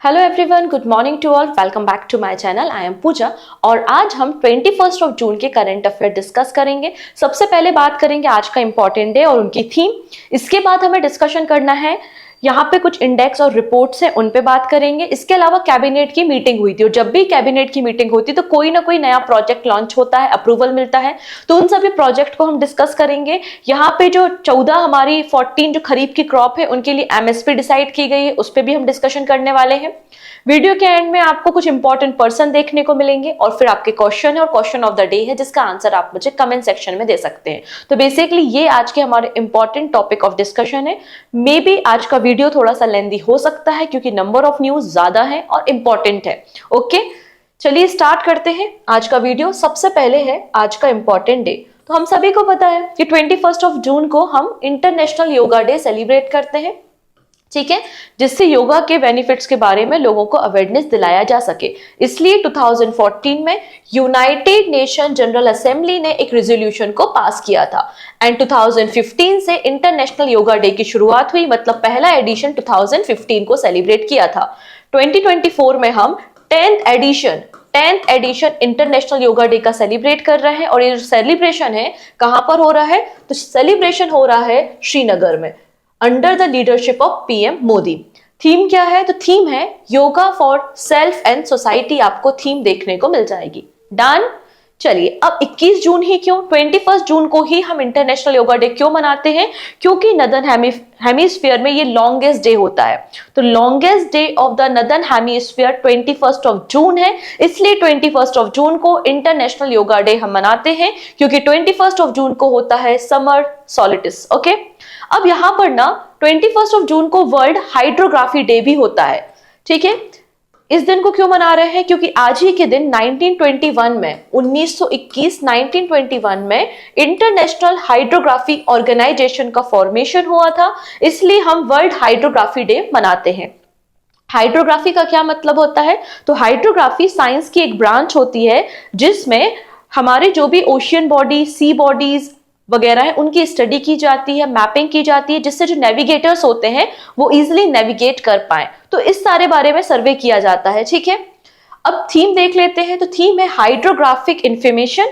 Hello everyone, good morning to all. Welcome back to my channel. I am Pooja और आज हम 21 जून के current affair discuss करेंगे। सबसे पहले बात करेंगे आज का इंपॉर्टेंट डे और उनकी थीम। इसके बाद हमें डिस्कशन करना है यहाँ पे कुछ इंडेक्स और रिपोर्ट्स हैं, उन पे बात करेंगे। इसके अलावा कैबिनेट की मीटिंग हुई थी और जब भी कैबिनेट की मीटिंग होती है तो कोई ना कोई नया प्रोजेक्ट लॉन्च होता है, अप्रूवल मिलता है, तो उन सभी प्रोजेक्ट को हम डिस्कस करेंगे। यहाँ पे जो 14 हमारी 14 जो खरीफ की क्रॉप है उनके लिए एमएसपी डिसाइड की गई है, उस पर भी हम डिस्कशन करने वाले हैं। वीडियो के एंड में आपको कुछ इंपॉर्टेंट पर्सन देखने को मिलेंगे और फिर आपके क्वेश्चन है और क्वेश्चन ऑफ द डे है जिसका आंसर आप मुझे कमेंट सेक्शन में दे सकते हैं। तो बेसिकली ये आज के हमारे इंपॉर्टेंट टॉपिक ऑफ डिस्कशन है। मे बी आज का वीडियो थोड़ा सा लेंदी हो सकता है क्योंकि नंबर ऑफ न्यूज ज्यादा है और इंपॉर्टेंट है। ओके, चलिए स्टार्ट करते हैं आज का वीडियो। सबसे पहले है आज का इंपॉर्टेंट डे। तो हम सभी को पता है कि 21 जून को हम इंटरनेशनल योगा डे सेलिब्रेट करते हैं, ठीक है, जिससे योगा के बेनिफिट्स के बारे में लोगों को अवेयरनेस दिलाया जा सके। इसलिए 2014 में यूनाइटेड नेशन जनरल असेंबली ने एक रेजोल्यूशन को पास किया था एंड 2015 से इंटरनेशनल योगा डे की शुरुआत हुई, मतलब पहला एडिशन 2015 को सेलिब्रेट किया था। 2024 में हम 10th edition international yoga day का सेलिब्रेट कर रहे हैं और ये जो सेलिब्रेशन है कहां पर हो रहा है, तो सेलिब्रेशन हो रहा है श्रीनगर में under the leadership of PM Modi. Theme क्या है, तो थीम है yoga for self and society. आपको थीम देखने को मिल जाएगी। डन। चलिए अब 21 जून ही क्यों, 21 जून को ही हम इंटरनेशनल योगा डे क्यों मनाते हैं? क्योंकि नदर्न हेमिस्फीयर में ये लॉन्गेस्ट डे होता है। तो longest day of the northern hemisphere 21 जून है, इसलिए 21 जून को इंटरनेशनल योगा डे हम मनाते हैं क्योंकि 21 जून को होता है समर सॉलिस्टिस। ओके, अब यहां पर ना 21 जून को वर्ल्ड हाइड्रोग्राफी डे भी होता है, ठीक है। इस दिन को क्यों मना रहे हैं? क्योंकि आज ही के दिन 1921 में इंटरनेशनल हाइड्रोग्राफी ऑर्गेनाइजेशन का फॉर्मेशन हुआ था, इसलिए हम वर्ल्ड हाइड्रोग्राफी डे मनाते हैं। हाइड्रोग्राफी का क्या मतलब होता है? तो हाइड्रोग्राफी साइंस की एक ब्रांच होती है जिसमें हमारे जो भी ओशियन बॉडी, सी बॉडीज वगैरह है उनकी स्टडी की जाती है, मैपिंग की जाती है, जिससे जो नेविगेटर्स होते हैं वो इजिली नेविगेट कर पाए। तो इस सारे बारे में सर्वे किया जाता है, ठीक है। अब थीम देख लेते हैं। तो थीम है hydrographic information,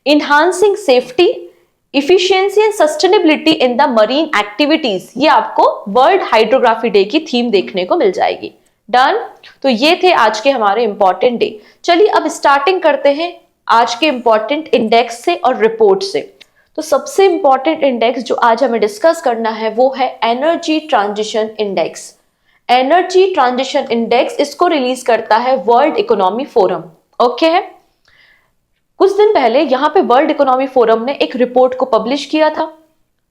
enhancing safety, efficiency and sustainability in the marine activities. ये आपको वर्ल्ड हाइड्रोग्राफी डे की थीम देखने को मिल जाएगी। डन। तो ये थे आज के हमारे इंपॉर्टेंट डे। चलिए अब स्टार्टिंग करते हैं आज के इंपॉर्टेंट इंडेक्स से और रिपोर्ट से। तो सबसे इंपॉर्टेंट इंडेक्स जो आज हमें डिस्कस करना है वो है energy transition index. Energy transition index इसको रिलीज करता है वर्ल्ड इकोनॉमी फोरम। ओके है, कुछ दिन पहले यहाँ पे वर्ल्ड इकोनॉमी फोरम ने एक रिपोर्ट को पब्लिश किया था,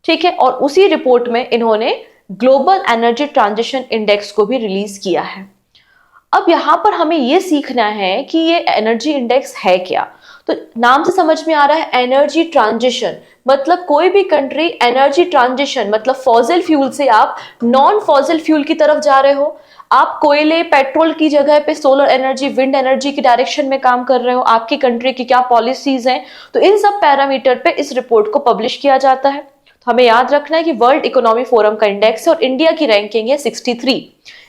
ठीक है, और उसी रिपोर्ट में इन्होंने ग्लोबल एनर्जी ट्रांजिशन इंडेक्स को भी रिलीज किया है। अब यहां पर हमें यह सीखना है कि ये एनर्जी इंडेक्स है क्या। तो नाम से समझ में आ रहा है एनर्जी ट्रांजिशन, मतलब कोई भी कंट्री एनर्जी ट्रांजिशन मतलब फॉसिल फ्यूल से आप नॉन फॉसिल फ्यूल की तरफ जा रहे हो। आप कोयले पेट्रोल की जगह पे सोलर एनर्जी, विंड एनर्जी की डायरेक्शन में काम कर रहे हो। आपकी कंट्री की क्या पॉलिसीज हैं, तो इन सब पैरामीटर पे इस रिपोर्ट को पब्लिश किया जाता है। तो हमें याद रखना है कि वर्ल्ड इकोनॉमी फोरम का इंडेक्स है और इंडिया की रैंकिंग है 63।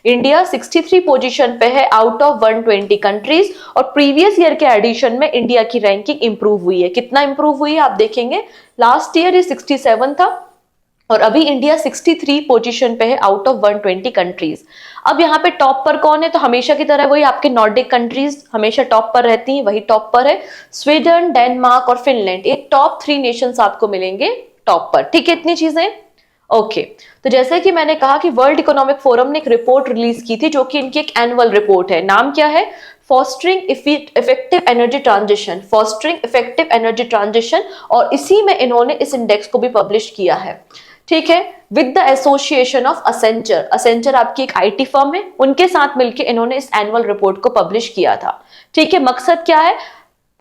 इंडिया 63 पोजीशन पे है आउट ऑफ 120 कंट्रीज और प्रीवियस ईयर के एडिशन में इंडिया की रैंकिंग इंप्रूव हुई है। कितना इंप्रूव हुई है आप देखेंगे, लास्ट ईयर ये 67 था और अभी इंडिया 63 पोजीशन पे है आउट ऑफ 120 कंट्रीज। अब यहाँ पे टॉप पर कौन है, तो हमेशा की तरह वही आपके नॉर्डिक कंट्रीज हमेशा टॉप पर रहती हैं, वही टॉप पर है। स्वीडन, डेनमार्क और फिनलैंड, ये टॉप 3 नेशंस आपको मिलेंगे टॉप पर, ठीक है। इतनी चीजें ओके। तो जैसे कि मैंने कहा कि वर्ल्ड इकोनॉमिक फोरम ने एक रिपोर्ट रिलीज की थी जो कि इनकी एक एनुअल रिपोर्ट है। नाम क्या है? Fostering effective energy transition, fostering effective energy transition, और इसी में इन्होंने इस इंडेक्स को भी पब्लिश किया है, ठीक है, with the association of Accenture. Accenture आपकी एक आईटी फर्म है, उनके साथ मिलकर इन्होंने इस एनुअल रिपोर्ट को पब्लिश किया था, ठीक है। मकसद क्या है?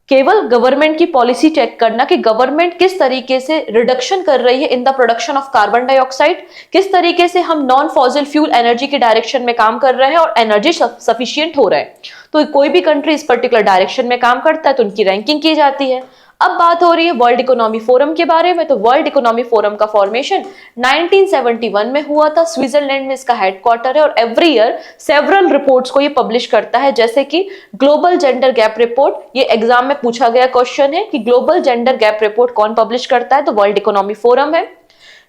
केवल गवर्नमेंट की पॉलिसी चेक करना कि गवर्नमेंट किस तरीके से रिडक्शन कर रही है in the production of carbon dioxide, किस तरीके से हम नॉन फॉसिल फ्यूल एनर्जी के डायरेक्शन में काम कर रहे हैं और एनर्जी सफिशिएंट हो रहा है। तो कोई भी कंट्री इस पर्टिकुलर डायरेक्शन में काम करता है तो उनकी रैंकिंग की जाती है। अब बात हो रही है वर्ल्ड इकोनॉमी फोरम के बारे में। तो वर्ल्ड इकोनॉमी फोरम का फॉर्मेशन 1971 में हुआ था, स्विट्जरलैंड में इसका हेडक्वार्टर है और एवरी ईयर सेवरल रिपोर्ट्स को ये पब्लिश करता है, जैसे कि ग्लोबल जेंडर गैप रिपोर्ट। ये एग्जाम में पूछा गया क्वेश्चन है कि ग्लोबल जेंडर गैप रिपोर्ट कौन पब्लिश करता है, तो वर्ल्ड इकोनॉमी फोरम है।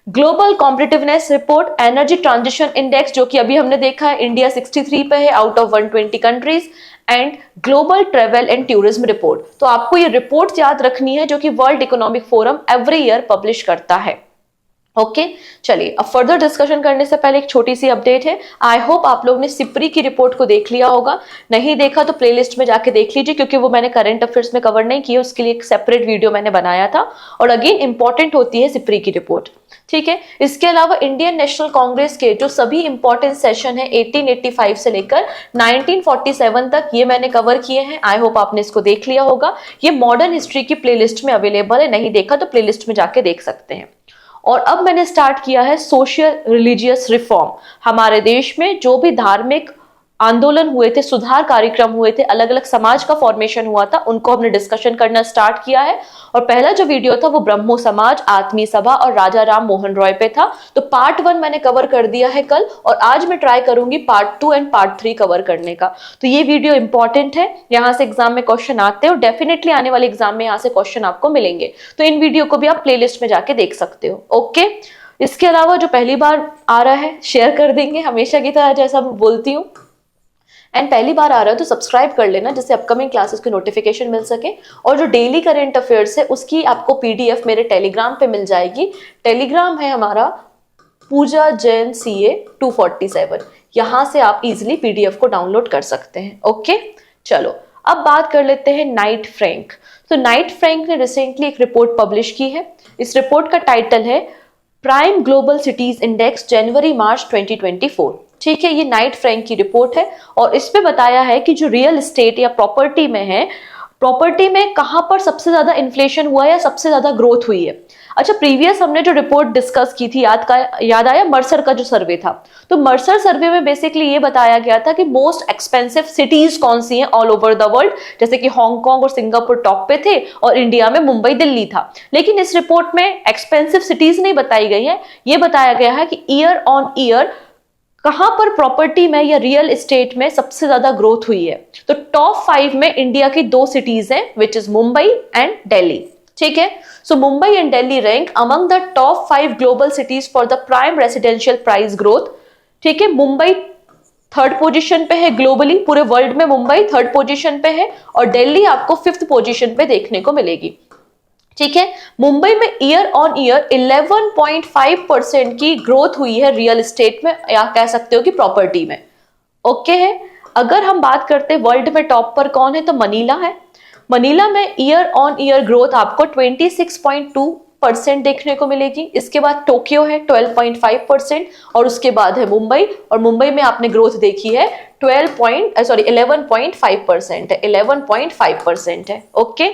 Global competitiveness report, energy transition index जो कि अभी हमने देखा है इंडिया 63 पे है out of 120 countries, and global travel and tourism report. तो आपको ये रिपोर्ट याद रखनी है जो कि world economic forum every year publish करता है। ओके चलिए, अब फर्दर डिस्कशन करने से पहले एक छोटी सी अपडेट है। आई होप आप लोग ने सिप्री की रिपोर्ट को देख लिया होगा, नहीं देखा तो प्लेलिस्ट में जाके देख लीजिए, क्योंकि वो मैंने करंट अफेयर्स में कवर नहीं की है, उसके लिए एक सेपरेट वीडियो मैंने बनाया था। और अगेन इंपॉर्टेंट होती है सिप्री की रिपोर्ट, ठीक है। इसके अलावा इंडियन नेशनल कांग्रेस के जो सभी इंपॉर्टेंट सेशन है 1885 से लेकर 1947 तक, ये मैंने कवर किए हैं। आई होप आपने इसको देख लिया होगा। ये मॉडर्न हिस्ट्री की प्लेलिस्ट में अवेलेबल है, नहीं देखा तो प्लेलिस्ट में जाके देख सकते हैं। और अब मैंने स्टार्ट किया है सोशल रिलीजियस रिफॉर्म। हमारे देश में जो भी धार्मिक आंदोलन हुए थे, सुधार कार्यक्रम हुए थे, अलग अलग समाज का फॉर्मेशन हुआ था, उनको हमने डिस्कशन करना स्टार्ट किया है। और पहला जो वीडियो था वो ब्रह्मो समाज, आत्मी सभा और राजा राम मोहन रॉय पे था। तो पार्ट 1 मैंने कवर कर दिया है कल, और आज मैं ट्राई करूंगी पार्ट 2 एंड पार्ट 3 कवर करने का। तो ये वीडियो इंपॉर्टेंट है, यहाँ से एग्जाम में क्वेश्चन आते हैं और डेफिनेटली आने वाले एग्जाम में यहाँ से क्वेश्चन आपको मिलेंगे। तो इन वीडियो को भी आप प्लेलिस्ट में जाके देख सकते हो। ओके, इसके अलावा जो पहली बार आ रहा है शेयर कर देंगे, हमेशा की तरह जैसा मैं बोलती हूँ। एंड पहली बार आ रहा है तो सब्सक्राइब कर लेना, जिससे अपकमिंग क्लासेस की नोटिफिकेशन मिल सके। और जो डेली करंट अफेयर्स है उसकी आपको पीडीएफ मेरे टेलीग्राम पे मिल जाएगी। टेलीग्राम है हमारा पूजा जैन CA 247, यहाँ से आप इजिली पीडीएफ को डाउनलोड कर सकते हैं। ओके चलो, अब बात कर लेते हैं नाइट फ्रैंक। तो नाइट फ्रैंक ने रिसेंटली एक रिपोर्ट पब्लिश की है। इस रिपोर्ट का टाइटल है प्राइम ग्लोबल सिटीज इंडेक्स जनवरी मार्च 2024। ठीक है, ये नाइट फ्रैंक की रिपोर्ट है और इस पे बताया है कि जो रियल एस्टेट या प्रॉपर्टी में है, प्रॉपर्टी में कहां पर सबसे ज्यादा इन्फ्लेशन हुआ है या सबसे ज्यादा ग्रोथ हुई है। अच्छा, प्रीवियस हमने जो रिपोर्ट डिस्कस की थी, याद आया मर्सर का जो सर्वे था। तो मर्सर सर्वे में बेसिकली ये बताया गया था कि मोस्ट एक्सपेंसिव सिटीज कौन सी हैं ऑल ओवर द वर्ल्ड, जैसे कि हांगकांग और सिंगापुर टॉप पे थे और इंडिया में मुंबई दिल्ली था। लेकिन इस रिपोर्ट में एक्सपेंसिव सिटीज नहीं बताई गई है, ये बताया गया है कि ईयर ऑन ईयर कहां पर प्रॉपर्टी में या रियल एस्टेट में सबसे ज्यादा ग्रोथ हुई है। तो टॉप 5 में इंडिया की 2 सिटीज हैं, which is Mumbai and Delhi. ठीक है, so Mumbai and Delhi rank among the top 5 global cities for the prime residential price growth. ठीक है, मुंबई 3rd पोजीशन पे है ग्लोबली, पूरे वर्ल्ड में मुंबई 3rd पोजीशन पे है और दिल्ली आपको 5th पोजीशन पे देखने को मिलेगी। ठीक है, मुंबई में ईयर ऑन ईयर 11.5% की ग्रोथ हुई है रियल एस्टेट में, या कह सकते हो कि प्रॉपर्टी में। ओके है, अगर हम बात करते हैं वर्ल्ड में टॉप पर कौन है, तो मनीला है। मनीला में ईयर ऑन ईयर ग्रोथ आपको 26.2% देखने को मिलेगी। इसके बाद टोक्यो है 12.5% और उसके बाद है मुंबई, और मुंबई में आपने ग्रोथ देखी है 11.5% है, 11.5% है। Okay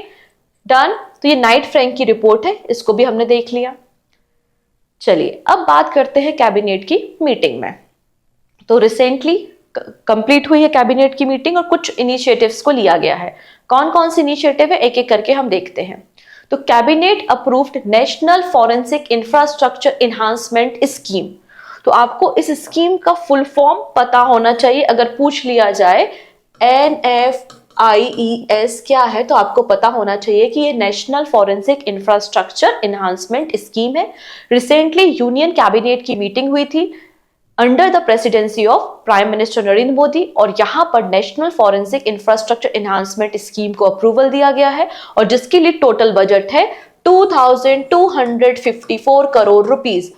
done. तो ये नाइट फ्रैंक की रिपोर्ट है, इसको भी हमने देख लिया। चलिए अब बात करते हैं कैबिनेट की मीटिंग में। तो रिसेंटली कंप्लीट हुई है कैबिनेट की मीटिंग और कुछ इनिशिएटिव्स को लिया गया है। कौन कौन से इनिशिएटिव है एक एक करके हम देखते हैं। तो cabinet approved national forensic infrastructure enhancement scheme. तो आपको इस स्कीम का फुल फॉर्म पता होना चाहिए, अगर पूछ लिया जाए NFIES क्या है तो आपको पता होना चाहिए कि ये national forensic infrastructure enhancement scheme है। रिसेंटली यूनियन कैबिनेट की मीटिंग हुई थी under the presidency of prime minister Narendra Modi, और यहां पर national forensic infrastructure enhancement scheme को अप्रूवल दिया गया है और जिसके लिए टोटल बजट है 2254 crore rupees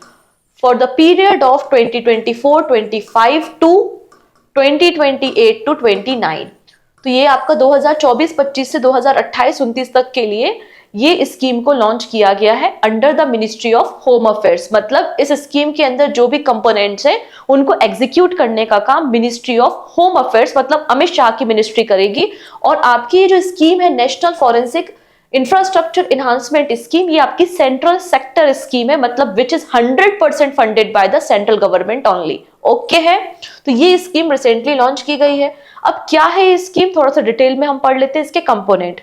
for the period of 2024-25 to 2028 to 29। तो ये आपका 2024-25 से 2028-29 तक के लिए ये स्कीम को लॉन्च किया गया है under the ministry of home affairs. मतलब इस स्कीम के अंदर जो भी कंपोनेंट्स हैं उनको एग्जीक्यूट करने का काम मिनिस्ट्री ऑफ होम अफेयर्स मतलब अमित शाह की मिनिस्ट्री करेगी। और आपकी ये जो स्कीम है national forensic infrastructure enhancement scheme, ये आपकी सेंट्रल सेक्टर स्कीम है, मतलब which is 100% funded by the central government only. Okay है, तो ये स्कीम रिसेंटली लॉन्च की गई है। अब क्या है ये स्कीम, थोड़ा सा डिटेल में हम पढ़ लेते हैं इसके कंपोनेंट।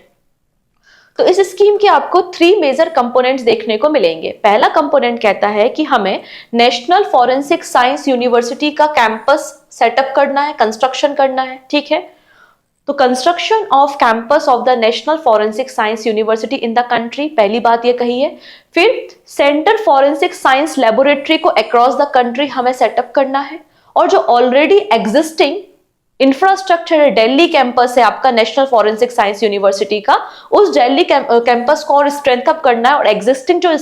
तो इस स्कीम के आपको 3 मेजर कंपोनेंट्स देखने को मिलेंगे। पहला कंपोनेंट कहता है कि हमें नेशनल फॉरेंसिक साइंस यूनिवर्सिटी का कैंपस सेटअप करना है, कंस्ट्रक्शन करना है, ठीक है। तो construction off campus of the national forensic science university in the country, पहली बात ये कही है। फिर सेंटर फॉरेंसिक साइंस लेबोरेटरी को अक्रॉस द कंट्री हमें सेटअप करना है, और जो ऑलरेडी एग्जिस्टिंग इंफ्रास्ट्रक्चर है, दिल्ली कैंपस है आपका नेशनल फॉरेंसिक साइंस यूनिवर्सिटी का, उस दिल्ली कैंपस को और स्ट्रेंथ अप करना है, और एग्जिस्टिंग जो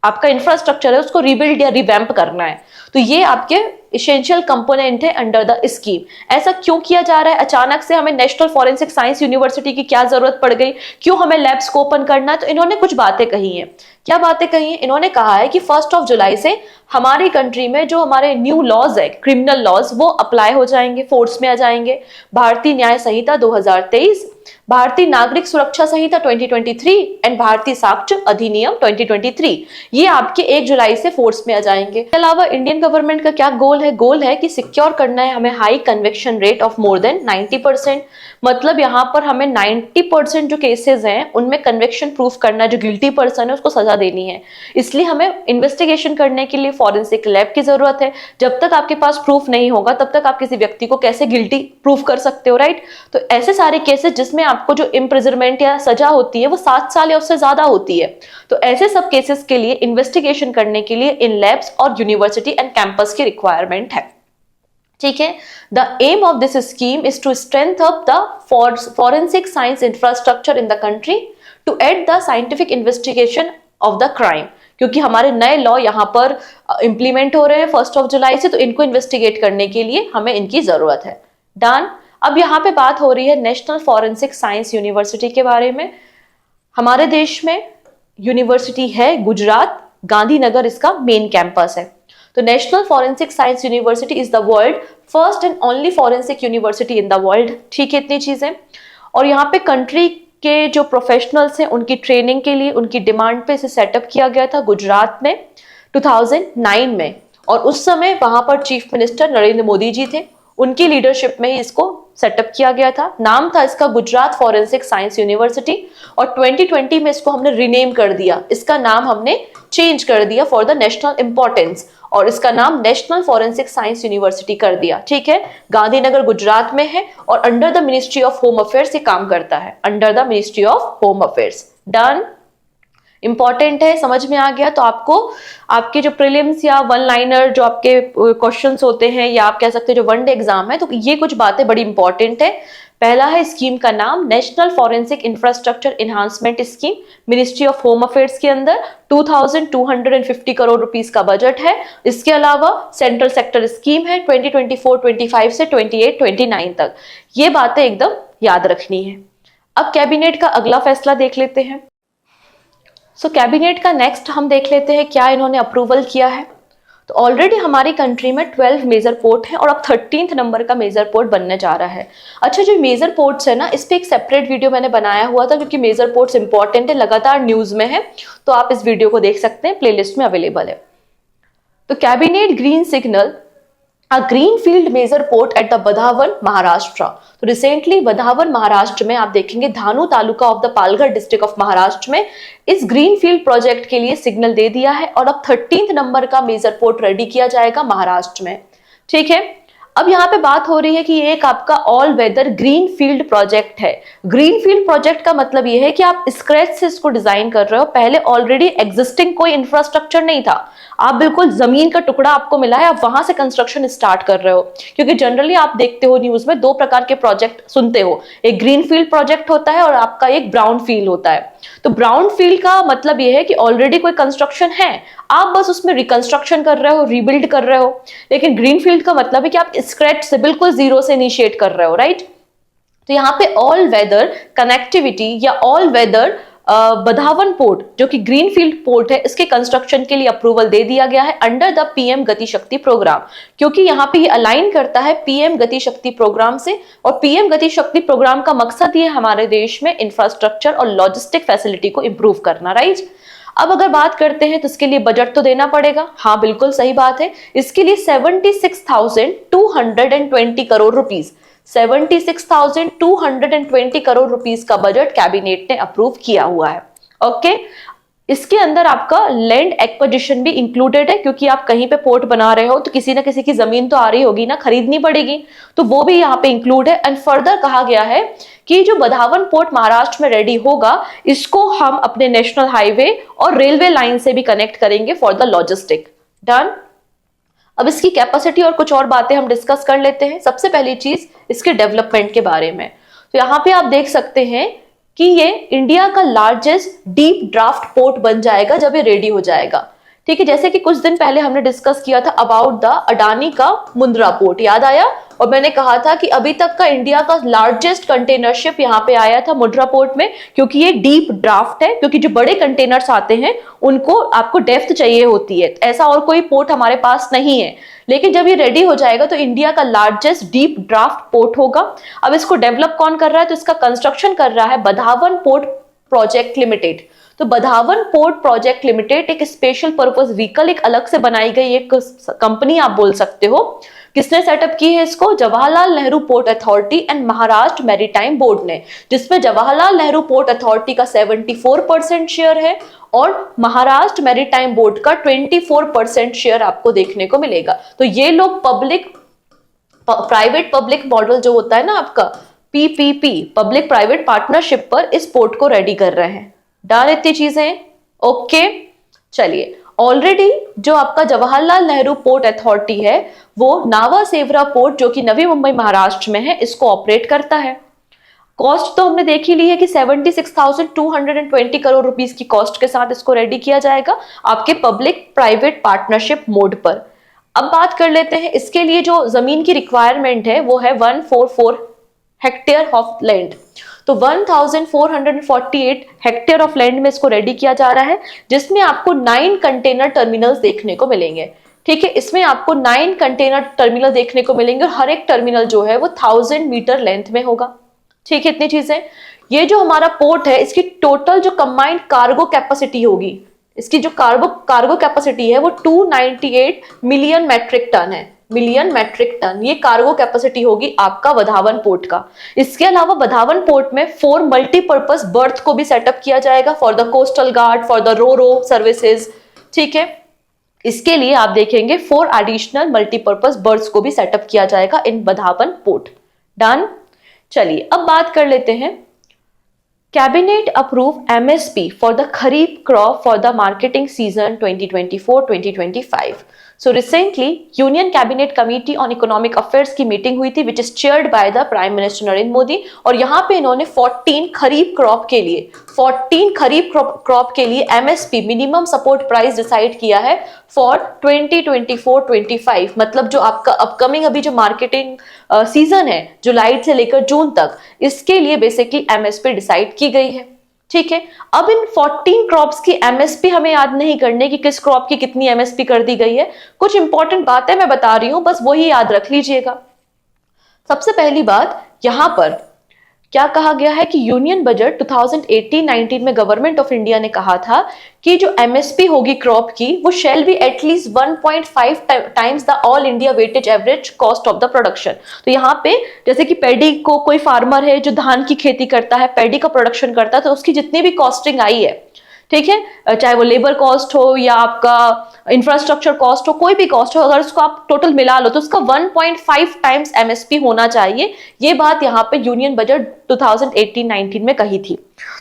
आपका इंफ्रास्ट्रक्चर है उसको रिबिल्ड या रिवैम्प करना है। तो ये आपके इसेंशियल कंपोनेंट है अंडर द स्कीम। ऐसा क्यों किया जा रहा है? अचानक से हमें नेशनल फॉरेंसिक साइंस यूनिवर्सिटी की क्या जरूरत पड़ गई, क्यों हमें लैब्स को ओपन करना है? तो इन्होंने कुछ बातें कही हैं। क्या बातें कही हैं? इन्होंने कहा है कि 1 जुलाई से हमारी कंट्री में जो हमारे न्यू लॉज है, क्रिमिनल लॉज, वो अप्लाई हो जाएंगे, फोर्स में आ जाएंगे। भारतीय न्याय संहिता 2023, भारतीय नागरिक सुरक्षा संहिता 2023 एंड भारतीय साक्ष्य अधिनियम 2023, ये आपके 1 जुलाई से फोर्स में आ जाएंगे। इसके अलावा इंडियन गवर्नमेंट का क्या गोल है? गोल है कि सिक्योर करना है हमें high conviction rate of more than 90%। मतलब यहाँ पर हमें 90% जो केसेस हैं उनमें कन्विक्शन प्रूफ करना है, जो गिल्टी पर्सन है उसको सजा देनी है। इसलिए हमें इन्वेस्टिगेशन करने के लिए फॉरेंसिक लैब की जरूरत है। जब तक आपके पास प्रूफ नहीं होगा तब तक आप किसी व्यक्ति को कैसे गिल्टी प्रूफ कर सकते हो, राइट? तो ऐसे सारे केसेस जिसमें आपको जो इम्प्रिजनमेंट या सजा होती है वो 7 साल या उससे ज्यादा होती है, तो ऐसे सब केसेस के लिए इन्वेस्टिगेशन करने के लिए इन लैब्स और यूनिवर्सिटी एंड कैंपस की रिक्वायरमेंट है, ठीक है। The aim of this scheme is to strength up the forensic science infrastructure in the country to aid the scientific investigation of the crime, क्योंकि हमारे नए लॉ यहाँ पर इंप्लीमेंट हो रहे हैं 1 जुलाई से, तो इनको इन्वेस्टिगेट करने के लिए हमें इनकी जरूरत है। डन। अब यहाँ पे बात हो रही है नेशनल फॉरेंसिक साइंस यूनिवर्सिटी के बारे में। हमारे देश में यूनिवर्सिटी है गुजरात, गांधीनगर इसका मेन कैंपस है। तो national forensic science university is the world first and only forensic university in the world, ठीक है, इतनी चीजें। और यहाँ पे कंट्री के जो प्रोफेशनल्स हैं उनकी ट्रेनिंग के लिए उनकी डिमांड पे इसे सेटअप किया गया था गुजरात में 2009 में, और उस समय वहां पर चीफ मिनिस्टर नरेंद्र मोदी जी थे, उनकी लीडरशिप में ही इसको सेटअप किया गया था। नाम था इसका गुजरात फॉरेंसिक साइंस यूनिवर्सिटी, और 2020 में इसको हमने रीनेम कर दिया, इसका नाम हमने चेंज कर दिया फॉर द नेशनल इंपॉर्टेंस, और इसका नाम नेशनल फॉरेंसिक साइंस यूनिवर्सिटी कर दिया, ठीक है। गांधीनगर गुजरात में है और under the ministry of home affairs ये काम करता है, under the ministry of home affairs. Done. Important है, समझ में आ गया। तो आपको आपके जो प्रीलिम्स या वन लाइनर जो आपके क्वेश्चंस होते हैं, या आप कह सकते हैं जो वनडे एग्जाम है, तो ये कुछ बातें बड़ी इंपॉर्टेंट है। पहला है स्कीम का नाम national forensic infrastructure enhancement scheme, ministry of home affairs के अंदर 2250 करोड़ रुपीस का बजट है। इसके अलावा सेंट्रल सेक्टर स्कीम है 2024-25 से 28-29 तक। ये बातें एकदम याद रखनी है। अब कैबिनेट का अगला फैसला देख लेते हैं। कैबिनेट का नेक्स्ट हम देख लेते हैं क्या इन्होंने अप्रूवल किया है। तो ऑलरेडी हमारी कंट्री में 12 मेजर पोर्ट हैं और अब 13th नंबर का मेजर पोर्ट बनने जा रहा है। अच्छा, जो मेजर पोर्ट्स है ना, इस पे एक सेपरेट वीडियो मैंने बनाया हुआ था, क्योंकि मेजर पोर्ट्स इंपॉर्टेंट है, लगातार न्यूज में है, तो आप इस वीडियो को देख सकते हैं, प्लेलिस्ट में अवेलेबल है। तो cabinet green signal a green field major port at the Vadhavan Maharashtra. तो रिसेंटली बधावन महाराष्ट्र में आप देखेंगे Dahanu taluka of the Palghar district of Maharashtra में इस ग्रीन फील्ड प्रोजेक्ट के लिए सिग्नल दे दिया है, और अब 13th नंबर का मेजर पोर्ट रेडी किया जाएगा महाराष्ट्र में, ठीक है। अब यहाँ पे बात हो रही है कि ये एक आपका all weather green field project है। ग्रीन फील्ड प्रोजेक्ट का मतलब ये है कि आप स्क्रैच से इसको डिजाइन कर रहे हो, पहले ऑलरेडी एग्जिस्टिंग कोई इंफ्रास्ट्रक्चर नहीं था, आप बिल्कुल जमीन का टुकड़ा आपको मिला है, आप वहां से कंस्ट्रक्शन स्टार्ट कर रहे हो। क्योंकि जनरली आप देखते हो न्यूज में 2 प्रकार के प्रोजेक्ट सुनते हो, एक ग्रीन फील्ड प्रोजेक्ट होता है और आपका एक ब्राउन फील्ड होता है। तो ब्राउन फील्ड का मतलब ये है कि ऑलरेडी कोई कंस्ट्रक्शन है, आप बस उसमें रिकंस्ट्रक्शन कर रहे हो, रीबिल्ड कर रहे हो। लेकिन ग्रीन फील्ड का मतलब है कि आप स्क्रैच से बिल्कुल जीरो से इनिशिएट कर रहे हो, राइट। तो यहाँ पे ऑल वेदर कनेक्टिविटी या ऑल वेदर बधावन पोर्ट जो कि ग्रीन फील्ड पोर्ट है, इसके कंस्ट्रक्शन के लिए अप्रूवल दे दिया गया है अंडर द पीएम गति शक्ति प्रोग्राम, क्योंकि यहाँ पे ये अलाइन करता है पीएम गति शक्ति प्रोग्राम से। और पीएम गति शक्ति प्रोग्राम का मकसद ये हमारे देश में इंफ्रास्ट्रक्चर और लॉजिस्टिक फैसिलिटी को इंप्रूव करना, राइट। अब अगर बात करते हैं तो इसके लिए बजट तो देना पड़ेगा, हाँ बिल्कुल सही बात है। इसके लिए 76,220 करोड़ रुपीस 76,220 करोड़ रुपीस का बजट कैबिनेट ने अप्रूव किया हुआ है। ओके, इसके अंदर आपका लैंड एक्विजिशन भी इंक्लूडेड है, क्योंकि आप कहीं पे पोर्ट बना रहे हो तो किसी ना किसी की जमीन तो आ रही होगी ना, खरीदनी पड़ेगी, तो वो भी यहाँ पे इंक्लूड है। एंड फर्दर कहा गया है कि जो बधावन पोर्ट महाराष्ट्र में रेडी होगा, इसको हम अपने नेशनल हाईवे और रेलवे लाइन से भी कनेक्ट करेंगे फॉर द लॉजिस्टिक। डन। अब इसकी कैपेसिटी और कुछ और बातें हम डिस्कस कर लेते हैं। सबसे पहली चीज इसके डेवलपमेंट के बारे में, तो यहाँ पे आप देख सकते हैं कि ये इंडिया का लार्जेस्ट डीप ड्राफ्ट पोर्ट बन जाएगा जब ये रेडी हो जाएगा। ठीक है, जैसे कि कुछ दिन पहले हमने डिस्कस किया था अबाउट द अडानी का मुंद्रा पोर्ट, याद आया, और मैंने कहा था कि अभी तक का इंडिया का लार्जेस्ट कंटेनर शिप यहाँ पे आया था मुंद्रा पोर्ट में, क्योंकि ये डीप ड्राफ्ट है, क्योंकि जो बड़े कंटेनर्स आते हैं उनको आपको डेप्थ चाहिए होती है, ऐसा और कोई पोर्ट हमारे पास नहीं है। लेकिन जब ये रेडी हो जाएगा तो इंडिया का लार्जेस्ट डीप ड्राफ्ट पोर्ट होगा। अब इसको डेवलप कौन कर रहा है, तो इसका कंस्ट्रक्शन कर रहा है बधावन पोर्ट प्रोजेक्ट लिमिटेड। तो बधावन पोर्ट प्रोजेक्ट लिमिटेड एक स्पेशल पर्पस व्हीकल, एक अलग से बनाई गई एक कंपनी आप बोल सकते हो। किसने सेटअप की है इसको, Jawaharlal Nehru port authority and Maharashtra maritime board ने, जिसमें जवाहरलाल नेहरू पोर्ट अथॉरिटी का 74% शेयर है और महाराष्ट्र मैरीटाइम बोर्ड का 24% शेयर आपको देखने को मिलेगा। तो ये लोग प्राइवेट पब्लिक मॉडल जो होता है ना आपका पीपीपी, पब्लिक प्राइवेट पार्टनरशिप पर इस पोर्ट को रेडी कर रहे हैं। डन इतनी चीजें। ओके, चलिए, ऑलरेडी जो आपका जवाहरलाल नेहरू पोर्ट अथॉरिटी है वो नावासेवरा पोर्ट, जो कि नवी मुंबई महाराष्ट्र में है, इसको ऑपरेट करता है। कॉस्ट तो हमने देख ही ली है कि 76,220 करोड़ रुपीस की कॉस्ट के साथ इसको रेडी किया जाएगा आपके पब्लिक प्राइवेट पार्टनरशिप मोड पर। अब बात कर लेते हैं इसके लिए जो जमीन की रिक्वायरमेंट है वो है 144 हेक्टेयर ऑफ लैंड। तो 1448 हेक्टेयर ऑफ लैंड में इसको रेडी किया जा रहा है, जिसमें आपको 9 कंटेनर टर्मिनल्स देखने को मिलेंगे। ठीक है, इसमें आपको 9 कंटेनर टर्मिनल देखने को मिलेंगे और हर एक टर्मिनल जो है वो 1000 मीटर लेंथ में होगा। ठीक है, इतनी चीजें। ये जो हमारा पोर्ट है, इसकी टोटल जो कंबाइंड कार्गो कैपेसिटी होगी, इसकी जो कार्गो कैपेसिटी है वो 298 मिलियन मेट्रिक टन है। मिलियन मेट्रिक टन ये कार्गो कैपेसिटी होगी आपका बधावन पोर्ट का। इसके अलावा बधावन पोर्ट में 4 मल्टीपर्पज बर्थ को भी सेटअप किया जाएगा for the coastal guard, for the row services. ठीक है, इसके लिए आप देखेंगे 4 एडिशनल मल्टीपर्पज बर्थ को भी सेटअप किया जाएगा इन बधावन पोर्ट। डन। चलिए, अब बात कर लेते हैं cabinet approve MSP for the kharif crop for the marketing season 2024-2025। So recently union cabinet committee on economic affairs की मीटिंग हुई थी, which is chaired by the prime minister Narendra Modi, और यहाँ पे इन्होंने 14 खरीफ क्रॉप के लिए MSP minimum support price decide किया है फॉर 2024-25। मतलब जो आपका अपकमिंग अभी जो मार्केटिंग सीजन है जुलाई से लेकर जून तक, इसके लिए बेसिकली एमएसपी डिसाइड की गई है। ठीक है, अब इन 14 क्रॉप्स की एमएसपी हमें याद नहीं करने की किस क्रॉप की कितनी एमएसपी कर दी गई है। कुछ इंपॉर्टेंट बातें मैं बता रही हूं, बस वही याद रख लीजिएगा। सबसे पहली बात, यहां पर क्या कहा गया है कि यूनियन बजट 2018-19 में गवर्नमेंट ऑफ इंडिया ने कहा था कि जो एमएसपी होगी क्रॉप की वो shall be at least 1.5 times the all India weightage average cost of the production. तो यहाँ पे जैसे कि पैडी को कोई फार्मर है जो धान की खेती करता है, पैडी का प्रोडक्शन करता है, तो उसकी जितनी भी कॉस्टिंग आई है, ठीक है, चाहे वो लेबर कॉस्ट हो या आपका इंफ्रास्ट्रक्चर कॉस्ट हो, कोई भी कॉस्ट हो, अगर उसको आप टोटल मिला लो तो उसका 1.5 टाइम्स एमएसपी होना चाहिए। ये बात यहाँ पे यूनियन बजट 2018-19 में कही थी।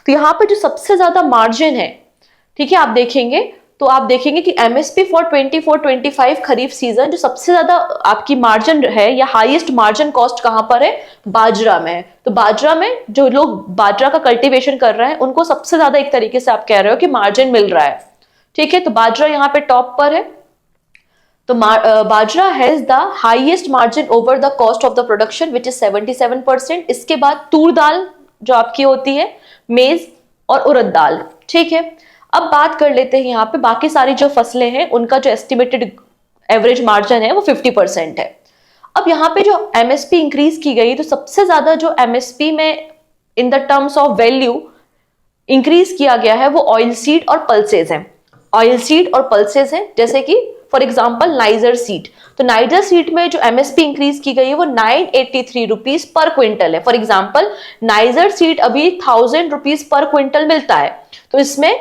तो यहाँ पे जो सबसे ज्यादा मार्जिन है, ठीक है, आप देखेंगे कि एमएसपी फॉर 24-25 खरीफ सीजन जो सबसे ज्यादा आपकी मार्जिन है या हाईएस्ट मार्जिन कॉस्ट कहां पर है, बाजरा में है। तो बाजरा में जो लोग बाजरा का कल्टीवेशन कर रहे हैं उनको सबसे ज्यादा एक तरीके से आप कह रहे हो कि मार्जिन मिल रहा है। ठीक है, तो बाजरा यहाँ पे टॉप पर है। तो bajra has the highest margin over the cost of the production which is 77%। इसके बाद तूर दाल जो आपकी होती है, मेज और उड़द दाल। ठीक है, अब बात कर लेते हैं यहाँ पे बाकी सारी जो फसलें हैं उनका जो एस्टिमेटेड एवरेज मार्जिन है वो 50% है। अब यहाँ पे जो एमएसपी इंक्रीज की गई, तो सबसे ज्यादा जो एमएसपी में in the terms of value increase किया गया है वो ऑयल सीड और पल्सेज हैं। ऑयल सीड और पल्सेज हैं, जैसे कि फॉर एग्जाम्पल नाइजर सीड, तो नाइजर सीड में जो एमएसपी इंक्रीज की गई है वो 983 रुपीज पर क्विंटल है। फॉर एग्जाम्पल नाइजर सीड अभी 1000 रुपीज पर क्विंटल मिलता है, तो इसमें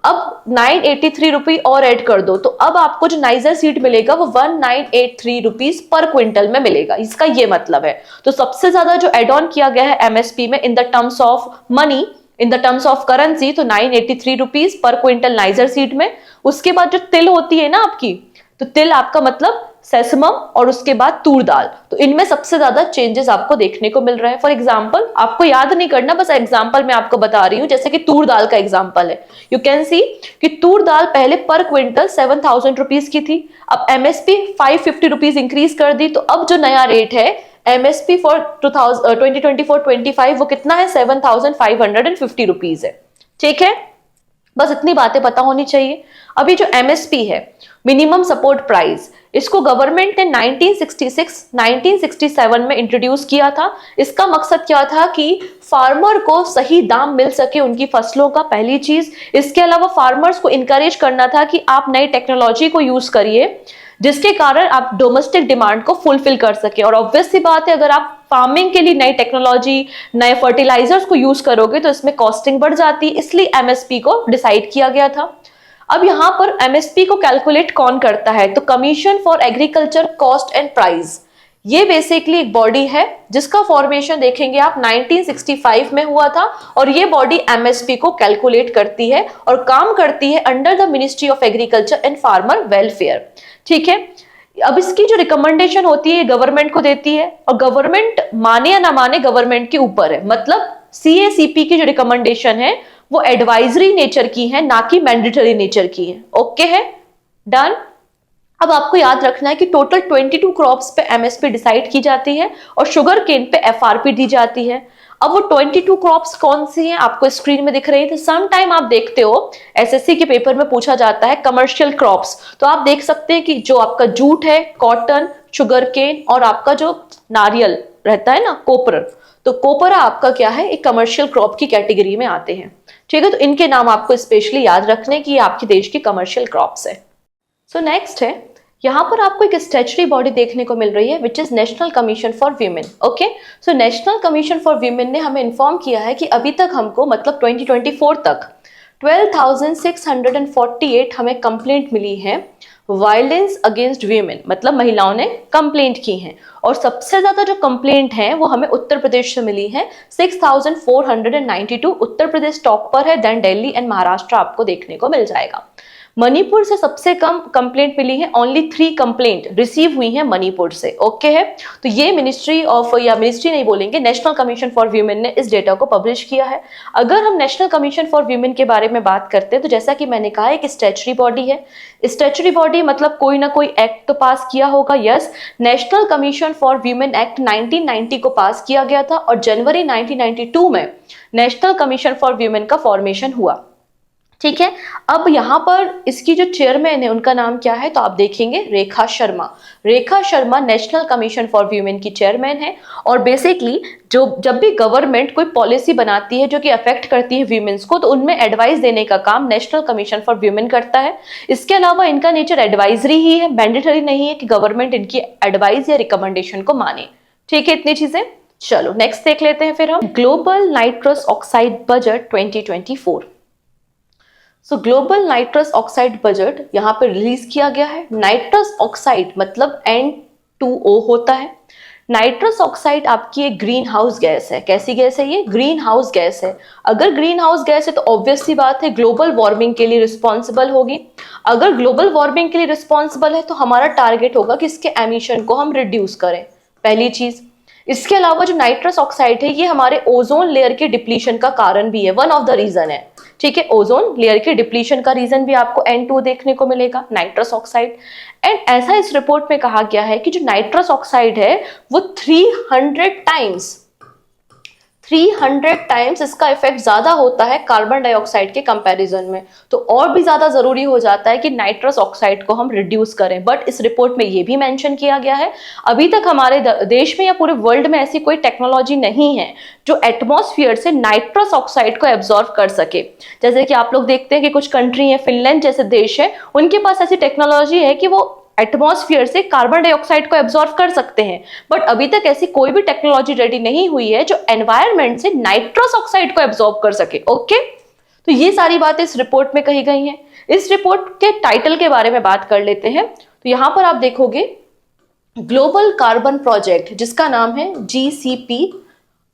अब 983 रुपी और ऐड कर दो, तो अब आपको जो नाइजर सीड मिलेगा वो 1983 रुपीज पर क्विंटल में मिलेगा, इसका ये मतलब है। तो सबसे ज्यादा जो एड ऑन किया गया है एमएसपी में in the terms of money, in the terms of currency, तो 983 rupees per quintal niger seed में। उसके बाद जो तिल होती है ना आपकी, तो तिल आपका मतलब सेसमम, और उसके बाद तूर दाल, तो इनमें सबसे ज्यादा चेंजेस आपको देखने को मिल रहे हैं। फॉर एग्जांपल आपको याद नहीं करना, बस एग्जांपल मैं आपको बता रही हूं, जैसे कि तूर दाल का एग्जांपल है। यू कैन सी कि तूर दाल पहले पर क्विंटल 7000 रुपीज की थी, अब एमएसपी 550 रुपीज इंक्रीज कर दी, तो अब जो नया रेट है एमएसपी फॉर 2024-25 वो कितना है, 7550 रुपीज है। ठीक है, बस इतनी बातें पता होनी चाहिए। अभी जो एमएसपी है, मिनिमम सपोर्ट प्राइस, इसको गवर्नमेंट ने 1967 में इंट्रोड्यूस किया था। इसका मकसद क्या था कि फार्मर को सही दाम मिल सके उनकी फसलों का, पहली चीज। इसके अलावा फार्मर्स को इनकरेज करना था कि आप नई टेक्नोलॉजी को यूज करिए, जिसके कारण आप डोमेस्टिक डिमांड को फुलफिल कर सके। और ऑब्वियस सी बात है, अगर आप फार्मिंग के लिए नई टेक्नोलॉजी, नए फर्टिलाइजर्स को यूज करोगे तो इसमें कॉस्टिंग बढ़ जाती है, इसलिए एमएसपी को डिसाइड किया गया था। अब यहां पर एमएसपी को कैलकुलेट कौन करता है, तो commission for agriculture cost and price, ये बेसिकली एक बॉडी है जिसका फॉर्मेशन देखेंगे आप 1965 में हुआ था, और ये बॉडी एमएसपी को कैलकुलेट करती है और काम करती है under the ministry of agriculture and farmer welfare. ठीक है, अब इसकी जो रिकमेंडेशन होती है गवर्नमेंट को देती है, और गवर्नमेंट माने या ना माने गवर्नमेंट के ऊपर है। मतलब सीएसीपी की जो रिकमेंडेशन है वो एडवाइजरी नेचर की है, ना कि मैंडेटरी नेचर की है। ओके है, डन। अब आपको याद रखना है कि टोटल 22 क्रॉप्स पे एमएसपी डिसाइड की जाती है और शुगर केन पे एफआरपी दी जाती है। अब वो 22 क्रॉप्स कौन सी हैं आपको स्क्रीन में दिख रही है। सम टाइम आप देखते हो एसएससी के पेपर में पूछा जाता है कमर्शियल क्रॉप्स, तो आप देख सकते हैं कि जो आपका जूट है, कॉटन, शुगर केन और आपका जो नारियल रहता है ना, कोपरा, तो कोपरा आपका क्या है, एक कमर्शियल क्रॉप की कैटेगरी में आते हैं। ठीक है, तो इनके नाम आपको स्पेशली याद रखने की, आपके देश की कमर्शियल क्रॉप्स है। सो नेक्स्ट है, यहाँ पर आपको एक स्टैच्यूटरी बॉडी देखने को मिल रही है which is national commission for women. Okay, so national commission for women ने हमें इन्फॉर्म किया है कि अभी तक हमको मतलब 2024 तक 12,648 हमें कंप्लेंट मिली है वायलेंस अगेंस्ट वीमेन, मतलब महिलाओं ने कंप्लेंट की हैं। और सबसे ज्यादा जो कंप्लेंट है वो हमें उत्तर प्रदेश से मिली है, 6,492 उत्तर प्रदेश टॉप पर है, देन दिल्ली एंड महाराष्ट्र आपको देखने को मिल जाएगा। मणिपुर से सबसे कम कंप्लेंट मिली है, ओनली 3 कंप्लेंट रिसीव हुई है मणिपुर से। ओके है, तो ये मिनिस्ट्री ऑफ, या मिनिस्ट्री नहीं बोलेंगे, नेशनल कमीशन फॉर वीमेन ने इस डेटा को पब्लिश किया है। अगर हम नेशनल कमीशन फॉर वीमेन के बारे में बात करते हैं तो जैसा कि मैंने कहा एक स्टैच्यूटरी बॉडी है। स्टैच्यूटरी बॉडी मतलब कोई ना कोई एक्ट तो पास किया होगा। Yes, national commission for women act 1990 को पास किया गया था और जनवरी 1992 में नेशनल कमीशन फॉर वीमेन का फॉर्मेशन हुआ। ठीक है, अब यहाँ पर इसकी जो चेयरमैन है उनका नाम क्या है, तो आप देखेंगे Rekha Sharma. Rekha Sharma national commission for women की चेयरमैन है। और बेसिकली जब भी गवर्नमेंट कोई पॉलिसी बनाती है जो कि अफेक्ट करती है वीमेन्स को, तो उनमें एडवाइस देने का काम नेशनल कमीशन फॉर वीमेन करता है। इसके अलावा इनका नेचर एडवाइजरी ही है, मैंडेटरी नहीं है कि गवर्नमेंट इनकी एडवाइस या रिकमेंडेशन को माने। ठीक है, इतनी चीजें। चलो नेक्स्ट देख लेते हैं फिर हम, ग्लोबल नाइट्रस ऑक्साइड बजट 2024। सो ग्लोबल नाइट्रस ऑक्साइड बजट यहाँ पे रिलीज किया गया है। नाइट्रस ऑक्साइड मतलब N2O होता है। नाइट्रस ऑक्साइड आपकी एक ग्रीन हाउस गैस है। कैसी गैस है ये? ग्रीन हाउस गैस है। अगर ग्रीन हाउस गैस है तो ऑब्वियस सी बात है ग्लोबल वार्मिंग के लिए रिस्पॉन्सिबल होगी। अगर ग्लोबल वार्मिंग के लिए रिस्पॉन्सिबल है तो हमारा टारगेट होगा कि इसके एमिशन को हम रिड्यूस करें, पहली चीज। इसके अलावा जो नाइट्रस ऑक्साइड है ये हमारे ओजोन लेयर के डिप्लीशन का कारण भी है, वन ऑफ द रीजन है। ठीक है, ओजोन लेयर के डिप्लीशन का रीजन भी आपको N2 देखने को मिलेगा, नाइट्रस ऑक्साइड। एंड ऐसा इस रिपोर्ट में कहा गया है कि जो नाइट्रस ऑक्साइड है वो 300 300 टाइम्स इसका इफेक्ट ज्यादा होता है कार्बन डाइऑक्साइड के कंपैरिजन में। तो और भी ज्यादा जरूरी हो जाता है कि नाइट्रस ऑक्साइड को हम रिड्यूस करें। बट इस रिपोर्ट में ये भी मेंशन किया गया है, अभी तक हमारे देश में या पूरे वर्ल्ड में ऐसी कोई टेक्नोलॉजी नहीं है जो एटमॉस्फेयर से नाइट्रस ऑक्साइड को एब्जॉर्ब कर सके। जैसे कि आप लोग देखते हैं कि कुछ कंट्री है, फिनलैंड जैसे देश है, उनके पास ऐसी टेक्नोलॉजी है कि वो एटमॉस्फेयर से कार्बन डाइऑक्साइड को एब्जॉर्ब कर सकते हैं। बट अभी तक ऐसी कोई भी टेक्नोलॉजी रेडी नहीं हुई है जो एनवायरनमेंट से नाइट्रस ऑक्साइड को एब्जॉर्ब कर सके। ओके, तो ये सारी बातें इस रिपोर्ट में कही गई हैं। इस रिपोर्ट के टाइटल के बारे में बात कर लेते हैं। तो यहां पर आप देखोगे ग्लोबल कार्बन प्रोजेक्ट, जिसका नाम है GCP,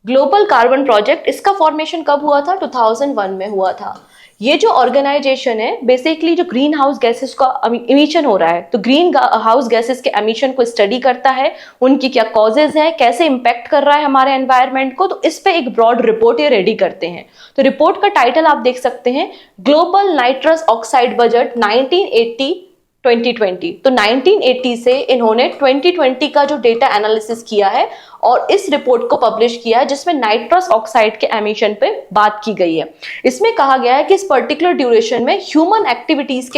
ग्लोबल कार्बन प्रोजेक्ट। इसका फॉर्मेशन कब हुआ था? 2001 में हुआ था। ये जो ऑर्गेनाइजेशन है बेसिकली जो ग्रीन हाउस गैसेस का इमिशन हो रहा है, तो ग्रीन हाउस गैसेस के एमिशन को स्टडी करता है, उनकी क्या कॉजेज हैं, कैसे इंपैक्ट कर रहा है हमारे एनवायरनमेंट को। तो इस पे एक ब्रॉड रिपोर्ट ये रेडी करते हैं। तो रिपोर्ट का टाइटल आप देख सकते हैं, ग्लोबल नाइट्रस ऑक्साइड बजट 1980-2020। तो 1980 से इन्होंने 2020 का जो डेटा एनालिसिस किया है और इस रिपोर्ट को पब्लिश किया है, जिसमें नाइट्रस ऑक्साइड के एमिशन पे बात की गई है। इसमें कहा गया है कि इस पर्टिकुलर ड्यूरेशन में ह्यूमन एक्टिविटीज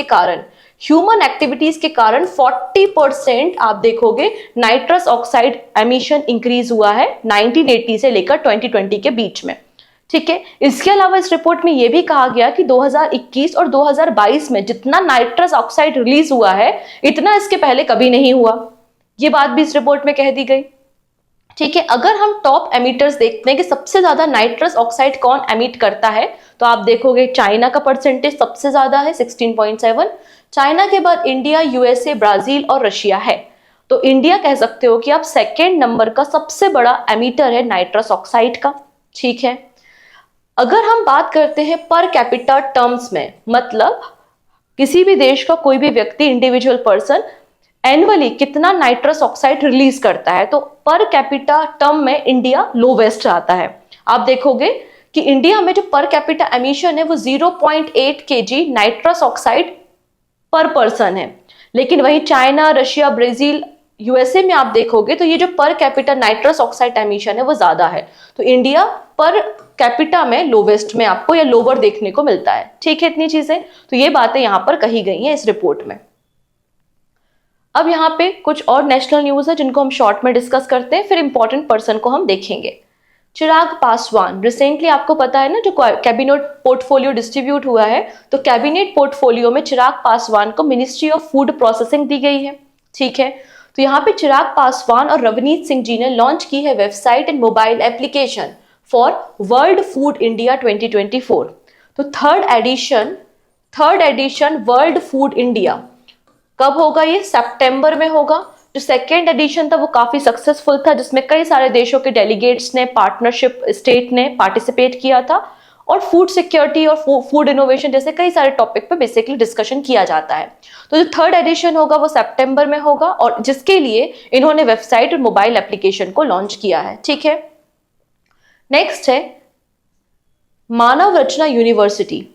के कारण 40% आप देखोगे नाइट्रस ऑक्साइड एमिशन इंक्रीज हुआ है 1980 से लेकर 2020 के बीच में। ठीक है, इसके अलावा इस रिपोर्ट में यह भी कहा गया कि 2021 और 2022 में जितना नाइट्रस ऑक्साइड रिलीज हुआ है इतना इसके पहले कभी नहीं हुआ। यह बात भी इस रिपोर्ट में कह दी गई। ठीक है, अगर हम टॉप एमिटर्स देखते हैं कि सबसे ज्यादा नाइट्रस ऑक्साइड कौन एमिट करता है, तो आप देखोगे चाइना का परसेंटेज सबसे ज्यादा है 16.7। चाइना के बाद इंडिया, यूएसए, ब्राजील और रशिया है। तो इंडिया कह सकते हो कि आप सेकेंड नंबर का सबसे बड़ा एमिटर है नाइट्रस ऑक्साइड का। ठीक है, अगर हम बात करते हैं पर कैपिटा टर्म्स में, मतलब किसी भी देश का कोई भी व्यक्ति, इंडिविजुअल पर्सन एनुअली कितना नाइट्रस ऑक्साइड रिलीज करता है, तो पर कैपिटा टर्म में इंडिया लोवेस्ट आता है। आप देखोगे कि इंडिया में जो पर कैपिटा एमिशन है वो 0.8 kg नाइट्रस ऑक्साइड पर पर्सन है। लेकिन वहीं चाइना, रशिया, ब्राजील, यूएसए में आप देखोगे तो ये जो per capita nitrous oxide emission है वो ज्यादा है। तो इंडिया पर कैपिटा में लोवेस्ट में आपको या लोअर देखने को मिलता है। ठीक है, इतनी चीजें, तो ये बातें यहां पर कही गई हैं इस रिपोर्ट में। अब यहाँ पे कुछ और नेशनल न्यूज है जिनको हम शॉर्ट में डिस्कस करते हैं, फिर इंपॉर्टेंट पर्सन को हम देखेंगे। चिराग पासवान, रिसेंटली आपको पता है ना जो कैबिनेट पोर्टफोलियो डिस्ट्रीब्यूट हुआ है, तो कैबिनेट पोर्टफोलियो में चिराग पासवान को मिनिस्ट्री ऑफ फूड प्रोसेसिंग दी गई है। ठीक है, तो यहाँ पे चिराग पासवान और रवनीत सिंह जी ने लॉन्च की है website and mobile application for world food India 2024। तो third edition world food India कब होगा? ये सितंबर में होगा। जो सेकेंड एडिशन था वो काफी सक्सेसफुल था, जिसमें कई सारे देशों के डेलीगेट्स ने, पार्टनरशिप स्टेट ने पार्टिसिपेट किया था और फूड सिक्योरिटी और फूड इनोवेशन जैसे कई सारे टॉपिक पे बेसिकली डिस्कशन किया जाता है। तो जो थर्ड एडिशन होगा वो सितंबर में होगा और जिसके लिए इन्होंने वेबसाइट और मोबाइल एप्लीकेशन को लॉन्च किया है। ठीक है, नेक्स्ट है Manav Rachna university.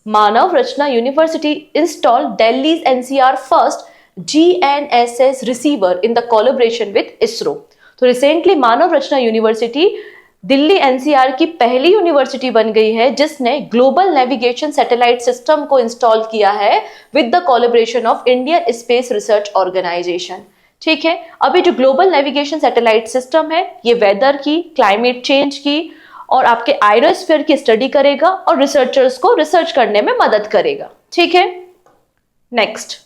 Manav Rachna university install Delhi's NCR first GNSS receiver in the collaboration with ISRO. तो recently Manav Rachna university Delhi NCR की पहली यूनिवर्सिटी बन गई है जिसने ग्लोबल नेविगेशन सैटेलाइट सिस्टम को इंस्टॉल किया है with the collaboration of Indian space research organisation. ठीक है, अभी जो ग्लोबल नेविगेशन सैटेलाइट सिस्टम है ये वेदर की, क्लाइमेट चेंज की और आपके आयरोस्फीयर की स्टडी करेगा और रिसर्चर्स को रिसर्च करने में मदद करेगा। ठीक है, next,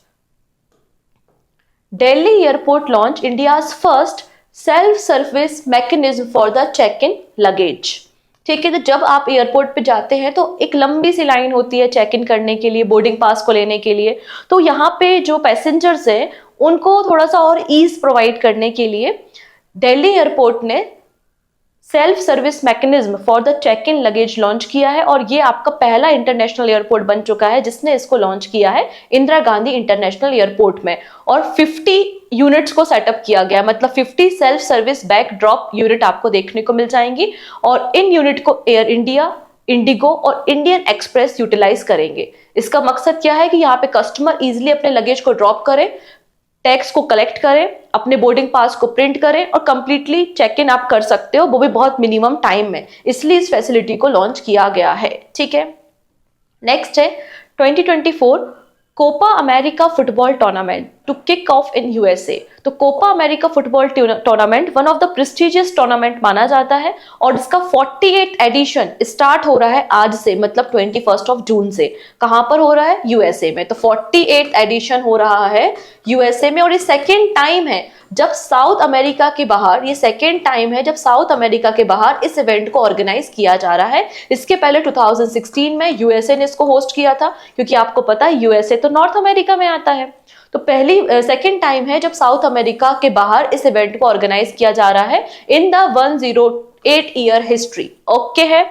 Delhi airport launch India's first self service mechanism for the check in luggage. ठीक है, तो जब आप एयरपोर्ट पे जाते हैं तो एक लंबी सी लाइन होती है चेक इन करने के लिए, बोर्डिंग पास को लेने के लिए। तो यहाँ पे जो पैसेंजर्स हैं उनको थोड़ा सा और ईज प्रोवाइड करने के लिए दिल्ली एयरपोर्ट ने self service mechanism for the check in luggage launch किया है और ये आपका पहला इंटरनेशनल एयरपोर्ट बन चुका है जिसने इसको लॉन्च किया है इंदिरा गांधी इंटरनेशनल एयरपोर्ट में। और 50 यूनिट्स को सेटअप किया गया, मतलब 50 self service bag drop unit आपको देखने को मिल जाएंगी और इन यूनिट को एयर इंडिया, इंडिगो और इंडियन एक्सप्रेस यूटिलाइज करेंगे। इसका मकसद क्या है कि यहाँ पे कस्टमर इजिली अपने लगेज को ड्रॉप करे, टैक्स को कलेक्ट करें, अपने बोर्डिंग पास को प्रिंट करें और कंप्लीटली चेक इन आप कर सकते हो, वो भी बहुत मिनिमम टाइम में। इसलिए इस फैसिलिटी को लॉन्च किया गया है। ठीक है, नेक्स्ट है 2024 Copa America football tournament to kick off in USA. तो Copa America football tournament one of the prestigious tournament माना जाता है और इसका 48th एडिशन स्टार्ट हो रहा है आज से, मतलब 21 जून से। कहां पर हो रहा है? यूएसए में। तो 48th एडिशन हो रहा है यूएसए में और ये सेकेंड टाइम है जब साउथ अमेरिका के बाहर, ये सेकेंड टाइम है जब साउथ अमेरिका के बाहर इस इवेंट को ऑर्गेनाइज किया जा रहा है। इसके पहले 2016 में यूएसए ने इसको होस्ट किया था, क्योंकि आपको पता है यूएसए तो नॉर्थ अमेरिका में आता है। तो सेकेंड टाइम है जब साउथ अमेरिका के बाहर इस इवेंट को ऑर्गेनाइज किया जा रहा है in the 108 year history. Okay है,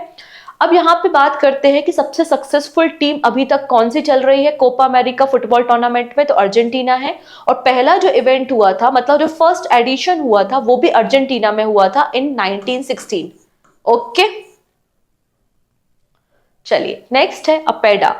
अब यहाँ पे बात करते हैं कि सबसे सक्सेसफुल टीम अभी तक कौन सी चल रही है कोपा अमेरिका फुटबॉल टूर्नामेंट में। तो अर्जेंटीना है और पहला जो इवेंट हुआ था, मतलब जो फर्स्ट एडिशन हुआ था, वो भी अर्जेंटीना में हुआ था इन 1916। ओके, चलिए नेक्स्ट है अपेडा।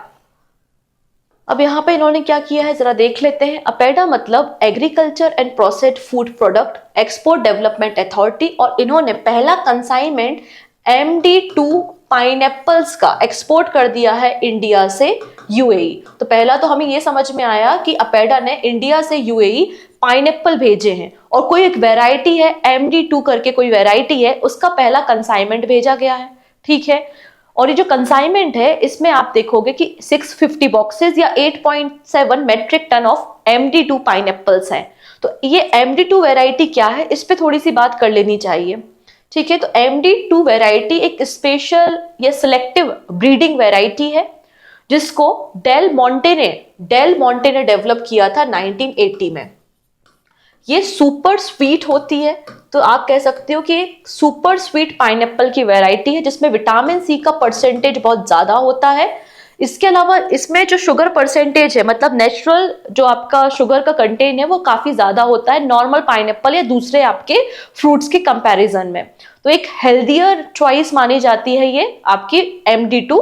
अब यहाँ पे इन्होंने क्या किया है जरा देख लेते हैं। अपेडा मतलब agriculture and processed food product export development authority, और इन्होंने पहला कंसाइनमेंट MD2 पाइनएप्पल्स का एक्सपोर्ट कर दिया है इंडिया से यूएई। तो पहला तो हमें ये समझ में आया कि अपेडा ने इंडिया से यूएई पाइनएप्पल भेजे हैं, और कोई एक वैरायटी है MD2 करके कोई वैरायटी है, उसका पहला कंसाइनमेंट भेजा गया है। ठीक है, और ये जो कंसाइनमेंट है इसमें आप देखोगे कि 650 बॉक्सेस या 8.7 metric ton of MD2 pineapples हैं। तो ये MD2 वैरायटी क्या है, इस पे थोड़ी सी बात कर लेनी चाहिए। ठीक है, तो MD2 वैरायटी एक स्पेशल या सिलेक्टिव ब्रीडिंग वैरायटी है जिसको डेल मोंटे ने डेवलप किया था 1980 में। ये सुपर स्वीट होती है, तो आप कह सकते हो कि एक सुपर स्वीट पाइनएप्पल की वैरायटी है जिसमें विटामिन सी का परसेंटेज बहुत ज्यादा होता है। इसके अलावा इसमें जो शुगर परसेंटेज है, मतलब नेचुरल जो आपका शुगर का कंटेंट है, वो काफी ज्यादा होता है नॉर्मल पाइनएप्पल या दूसरे आपके फ्रूट्स के कंपैरिजन में। तो एक हेल्दियर चॉइस मानी जाती है ये आपकी MD2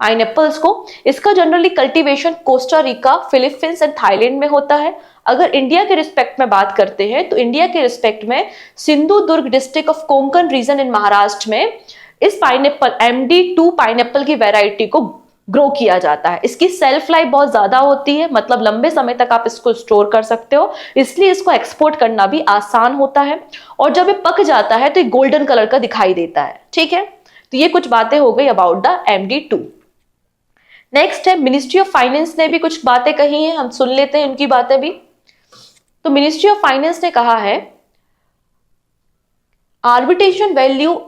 पाइनएप्पल्स को। इसका generally cultivation Costa Rica, Philippines and Thailand में होता है। अगर इंडिया के रिस्पेक्ट में बात करते हैं तो इंडिया के रिस्पेक्ट में सिंधु दुर्ग डिस्ट्रिक्ट ऑफ कोंकण रीजन इन महाराष्ट्र में इस पाइनएप्पल MD2 पाइनएप्पल की वैरायटी को ग्रो किया जाता है। इसकी सेल्फ लाइफ बहुत ज्यादा होती है, मतलब लंबे समय तक आप इसको स्टोर कर सकते हो, इसलिए इसको एक्सपोर्ट करना भी आसान होता है। और जब ये पक जाता है तो ये गोल्डन कलर का दिखाई देता है। ठीक है, तो ये कुछ बातें हो गई अबाउट द MD2। नेक्स्ट है मिनिस्ट्री ऑफ फाइनेंस ने भी कुछ बातें कही हैं, हम सुन लेते हैं उनकी बातें भी। तो मिनिस्ट्री ऑफ फाइनेंस ने कहा है आर्बिट्रेशन वैल्यू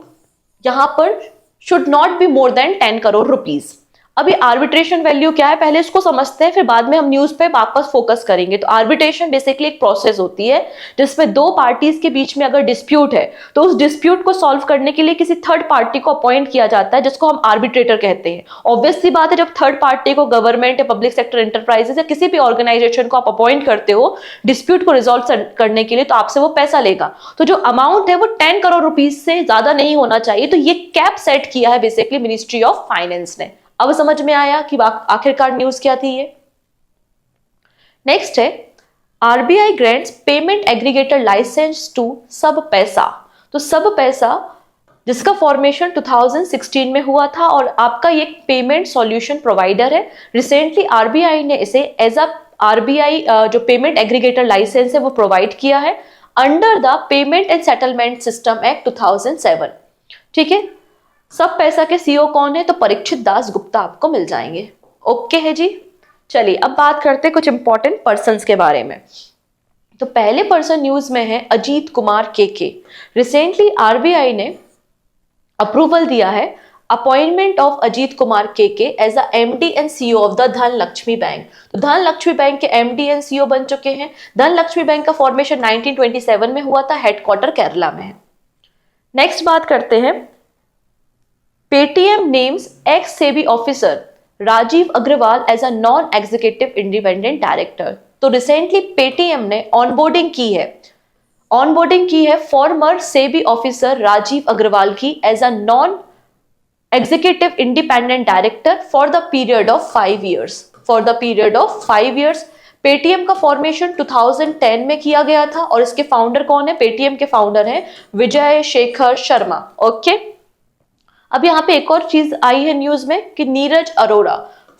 यहां पर should not be more than 10 crore rupees. अभी आर्बिट्रेशन वैल्यू क्या है पहले इसको समझते हैं, फिर बाद में हम न्यूज पे वापस फोकस करेंगे। तो आर्बिट्रेशन बेसिकली एक प्रोसेस होती है जिसमें दो पार्टीज के बीच में अगर डिस्प्यूट है तो उस डिस्प्यूट को सॉल्व करने के लिए किसी थर्ड पार्टी को अपॉइंट किया जाता है जिसको हम आर्बिट्रेटर कहते हैं। ऑब्वियस सी बात है, जब थर्ड पार्टी को गवर्नमेंट या पब्लिक सेक्टर एंटरप्राइजेस या किसी भी ऑर्गेनाइजेशन को आप अपॉइंट करते हो डिस्प्यूट को रिजॉल्व करने के लिए, तो आपसे वो पैसा लेगा। तो जो अमाउंट है वो 10 करोड़ रुपीज से ज्यादा नहीं होना चाहिए। तो ये कैप सेट किया है बेसिकली मिनिस्ट्री ऑफ फाइनेंस ने। अब समझ में आया कि आखिरकार न्यूज क्या थी ये। नेक्स्ट है RBI grants payment aggregator licence to SabPaisa. तो सब पैसा जिसका फॉर्मेशन 2016 में हुआ था और आपका ये पेमेंट सॉल्यूशन प्रोवाइडर है। रिसेंटली RBI ने इसे एज अ RBI जो पेमेंट एग्रीगेटर लाइसेंस है वो प्रोवाइड किया है under the payment and settlement system act 2007। ठीक है, सब पैसा के CEO कौन है? तो परीक्षित दास गुप्ता आपको मिल जाएंगे। ओके है जी, चलिए अब बात करते हैं कुछ इंपॉर्टेंट पर्संस के बारे में। तो पहले पर्सन न्यूज में है Ajit Kumar KK। Recently RBI ने अप्रूवल दिया है appointment of Ajit Kumar KK as a MD and CEO of the Dhanlaxmi bank. तो धनलक्ष्मी बैंक के MD एंड CEO बन चुके हैं। धनलक्ष्मी बैंक का फॉर्मेशन 1927 में हुआ था, हेडक्वार्टर केरला में है। नेक्स्ट बात करते हैं Paytm names ex SEBI officer Rajeev Agarwal as a non executive independent director. तो रिसेंटली पेटीएम ने ऑनबोर्डिंग की है फॉर्मर सेबी ऑफिसर राजीव अग्रवाल की as a non executive independent director for the period of 5 years। Paytm का फॉर्मेशन 2010 में किया गया था और इसके फाउंडर कौन है? पेटीएम के फाउंडर हैं विजय शेखर शर्मा। ओके, अब यहाँ पे एक और चीज आई है न्यूज में कि Neeraj Arora,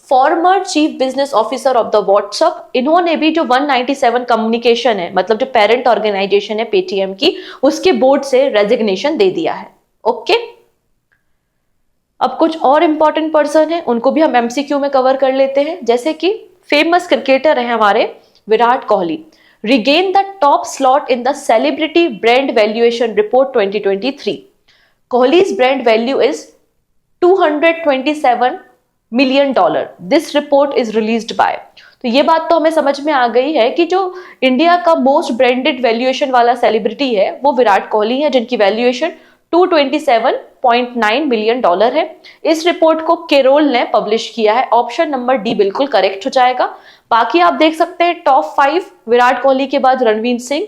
former chief business officer of the WhatsApp, इन्होंने भी जो 197 कम्युनिकेशन है, मतलब जो पेरेंट ऑर्गेनाइजेशन है पेटीएम की, उसके बोर्ड से रेजिग्नेशन दे दिया है। ओके, अब कुछ और इंपॉर्टेंट पर्सन है, उनको भी हम एमसीक्यू में कवर कर लेते हैं। जैसे कि फेमस क्रिकेटर है हमारे Virat Kohli, regain the top slot in the celebrity brand valuation report 2023। कोहली's brand value is $227 million. This report is released by। तो ये बात तो हमें समझ में आ गई है कि जो इंडिया का मोस्ट ब्रांडेड वैल्यूएशन वाला सेलिब्रिटी है वो विराट कोहली है, जिनकी वैल्यूएशन $227.9 मिलियन है। इस रिपोर्ट को केरोल ने पब्लिश किया है। ऑप्शन नंबर डी बिल्कुल करेक्ट हो जाएगा। बाकी आप देख सकते हैं टॉप 5 विराट कोहली के बाद रणवीर सिंह,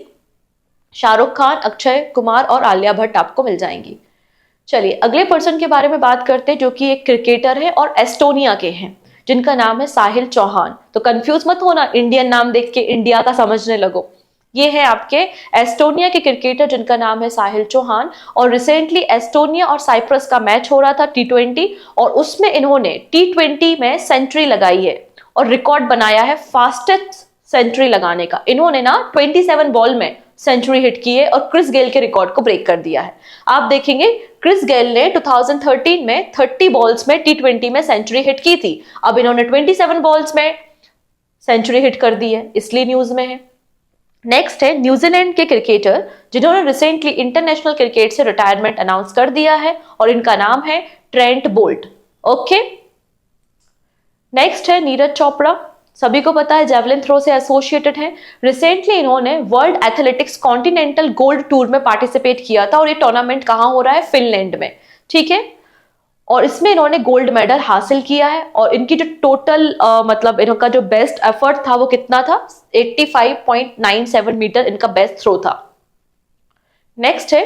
शाहरुख खान, अक्षय कुमार और आलिया भट्ट आपको मिल जाएंगी। चलिए अगले पर्सन के बारे में बात करते हैं, जो कि एक क्रिकेटर है और एस्टोनिया के हैं, जिनका नाम है साहिल चौहान। तो कंफ्यूज मत होना, इंडियन नाम देख के इंडिया का समझने लगो। ये है आपके एस्टोनिया के क्रिकेटर जिनका नाम है साहिल चौहान। और रिसेंटली एस्टोनिया और साइप्रस का मैच हो रहा था T20, और उसमें इन्होंने T20 में सेंचुरी लगाई है और रिकॉर्ड बनाया है फास्टेस्ट सेंचुरी लगाने का। इन्होंने ना 27 बॉल में सेंचुरी हिट की है और क्रिस गेल के रिकॉर्ड को ब्रेक कर दिया है। आप देखेंगे क्रिस गेल ने 2013 में 30 बॉल्स में T20 में सेंचुरी हिट की थी, अब इन्होंने 27 बॉल्स में सेंचुरी हिट कर दी है, इसलिए न्यूज में है। नेक्स्ट है न्यूजीलैंड के क्रिकेटर जिन्होंने रिसेंटली इंटरनेशनल क्रिकेट से रिटायरमेंट अनाउंस कर दिया है, और इनका नाम है ट्रेंट बोल्ट। ओके, नेक्स्ट है नीरज चोपड़ा, सभी को पता है जेवलिन थ्रो से एसोसिएटेड है। रिसेंटली इन्होंने world athletics continental gold tour में पार्टिसिपेट किया था, और ये टूर्नामेंट कहां हो रहा है? फिनलैंड में, ठीक है। और इसमें इन्होंने गोल्ड मेडल हासिल किया है, और इनकी जो टोटल मतलब इनका जो बेस्ट एफर्ट था वो कितना था? 85.97 मीटर इनका बेस्ट थ्रो था। नेक्स्ट है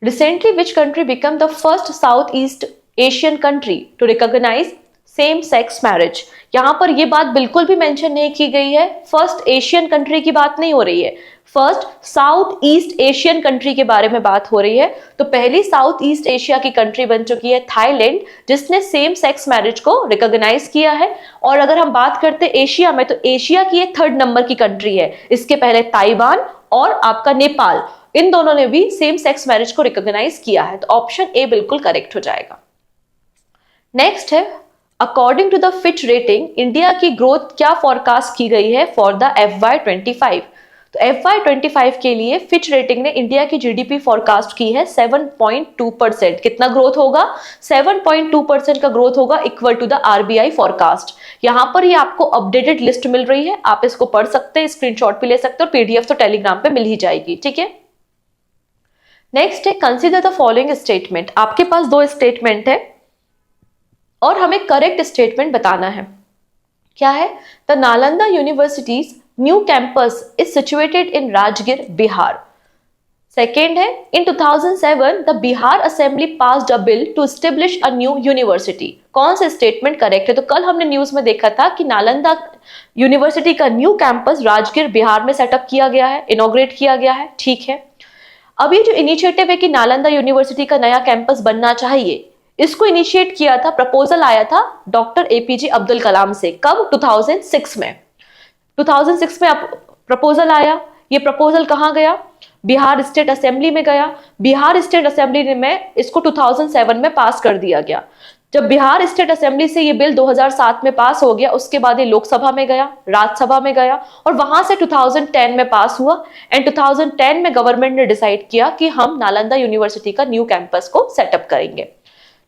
recently which country become the first south east Asian country to recognise same sex marriage. यहां पर यह बात बिल्कुल भी मेंशन नहीं की गई है, फर्स्ट एशियन कंट्री की बात नहीं हो रही है, first south east Asian country के बारे में बात हो रही है। तो पहली साउथ ईस्ट एशिया की कंट्री बन चुकी है थाईलैंड, जिसने सेम सेक्स मैरिज को रिकॉग्नाइज किया है। और अगर हम बात करते हैं एशिया में, तो एशिया की ये 3rd नंबर की कंट्री है। इसके पहले ताइवान और आपका नेपाल, इन दोनों ने भी सेम सेक्स मैरिज को रिकॉग्नाइज किया है। तो ऑप्शन ए बिल्कुल करेक्ट हो जाएगा। नेक्स्ट है according to the Fitch rating, India की ग्रोथ क्या फॉरकास्ट की गई है फॉर द FY25। तो FY25 के लिए फिच रेटिंग ने इंडिया की जीडीपी फॉरकास्ट की है 7.2%। कितना ग्रोथ होगा? 7.2% का ग्रोथ होगा, equal to the RBI forecast. यहां पर ये आपको अपडेटेड लिस्ट मिल रही है, आप इसको पढ़ सकते हैं, स्क्रीनशॉट भी ले सकते हैं, और PDF तो टेलीग्राम पे मिल ही जाएगी, ठीक है। नेक्स्ट है कंसीडर द फॉलोइंग स्टेटमेंट। आपके पास 2 स्टेटमेंट है और हमें करेक्ट स्टेटमेंट बताना है। क्या है? The Nalanda university's new campus is situated in Rajgir, Bihar. Second है in 2007 the Bihar assembly passed a bill to establish a new university. कौन सा स्टेटमेंट करेक्ट है? तो कल हमने न्यूज में देखा था कि नालंदा यूनिवर्सिटी का न्यू कैंपस राजगीर बिहार में सेटअप किया गया है, इनॉग्रेट किया गया है, ठीक है। अब ये जो इनिशिएटिव है कि नालंदा यूनिवर्सिटी का नया कैंपस बनना चाहिए, इसको इनिशिएट किया था, प्रपोजल आया था डॉक्टर APJ अब्दुल कलाम से। कब? 2006 में। 2006 में प्रपोजल आया। ये प्रपोजल कहां गया? बिहार स्टेट असेंबली में गया। बिहार स्टेट असेंबली में इसको 2007 में पास कर दिया गया। जब बिहार स्टेट असेंबली से ये बिल 2007 में पास हो गया, उसके बाद ये लोकसभा में गया, राज्यसभा में गया, और वहां से 2010 में पास हुआ। एंड 2010 में गवर्नमेंट ने डिसाइड किया कि हम नालंदा यूनिवर्सिटी का न्यू कैंपस को सेटअप करेंगे,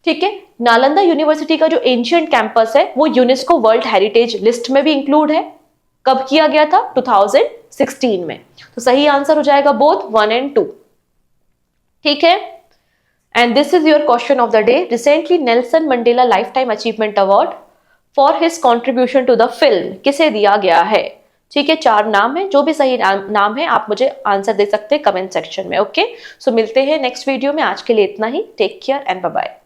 ठीक है। नालंदा यूनिवर्सिटी का जो एंशिएंट कैंपस है वो यूनेस्को वर्ल्ड हेरिटेज लिस्ट में भी इंक्लूड है। कब किया गया था? 2016 में। तो सही आंसर हो जाएगा बोथ 1 and 2, ठीक है। And this is your question of the day. Recently Nelson Mandela life time achievement award for his contribution to the film किसे दिया गया है? ठीक है, 4 नाम है, जो भी सही नाम है आप मुझे आंसर दे सकते हैं कमेंट सेक्शन में। ओके, सो मिलते हैं नेक्स्ट वीडियो में। आज के लिए इतना ही। Take care and bye bye.